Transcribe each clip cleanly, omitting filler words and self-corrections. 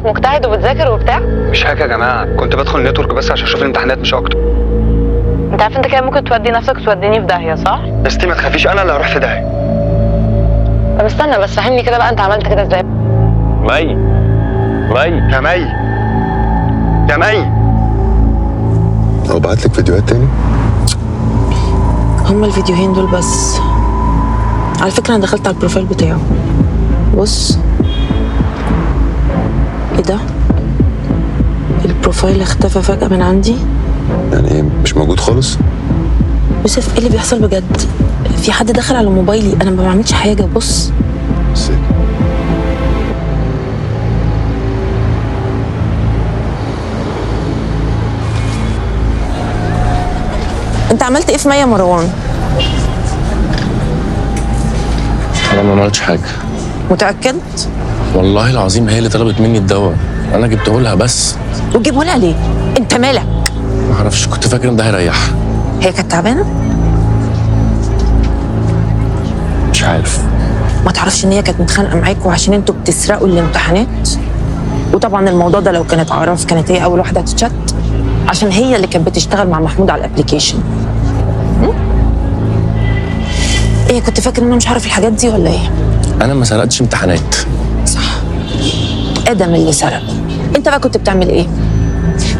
انك مجتهد وبتذاكر وبتاع؟ مش حاجه يا جماعه، كنت بدخل النتورك بس عشان اشوف الامتحانات مش اكتر. انت عارف انت كده ممكن تودي نفسك وتوديني في داهيه، صح؟ بس دي ما تخافيش، انا اللي هروح في داهيه. طب استنى بس فهمني كده بقى، انت عملت كده ازاي؟ مي يا مي يا مي، او بعت لك فيديوهات تاني؟ هما الفيديوهين دول بس. على فكرة انا دخلت على البروفايل بتاعه، بص. ايه ده؟ البروفايل اختفى فجأة من عندي. يعني ايه مش موجود خالص؟ يوسف ايه اللي بيحصل بجد؟ في حد دخل على موبايلي، انا ما بعملش حاجة، بص. ازاي؟ انت عملت ايه في مي يا مروان؟ انا ما عملتش حاجه. متأكد؟ والله العظيم هي اللي طلبت مني الدواء، انا جبته لها بس. وتجيبه لها ليه؟ انت مالك؟ ما اعرفش، كنت فاكر ان ده هيريحها. هي كانت تعبانة؟ مش عارف. ما تعرفش ان هي كانت متخانقة معاكوا عشان انتوا بتسرقوا الامتحانات؟ وطبعا الموضوع ده لو كانت عرف كانت هي اول واحدة هتتشت، عشان هي اللي كانت بتشتغل مع محمود على الابليكيشن. ايه كنت فاكر ان انا مش عارف الحاجات دي ولا ايه؟ انا ما سرقتش امتحانات. صح، ادم اللي سرق. انت بقى كنت بتعمل ايه؟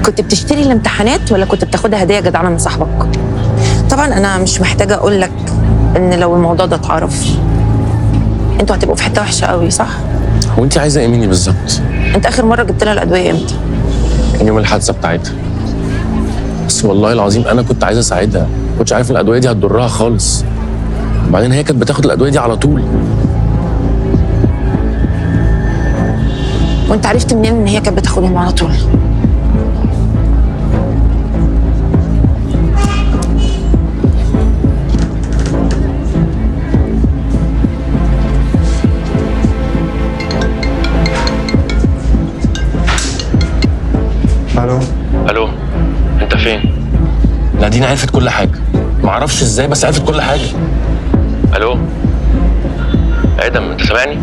كنت بتشتري الامتحانات ولا كنت بتاخدها هديه جدعانه من صاحبك؟ طبعا انا مش محتاجه اقول لك ان لو الموضوع ده اتعرف انتوا هتبقوا في حته وحشه قوي، صح؟ هو انت عايزه ايه مني بالظبط؟ انت اخر مره جبت لها الادويه امتى؟ كان يوم الحادثه بتاعتها. بس والله العظيم انا كنت عايز اساعدها، ما كنتش عارف الادويه دي هتضرها خالص. وبعدين هي كانت بتاخد الادويه دي على طول. وانت عرفت منين ان هي كانت بتاخدهم على طول؟ الو، انت فين؟ نادين عرفت كل حاجه، معرفش ازاي بس عرفت كل حاجه. الو ادم، انت سامعني؟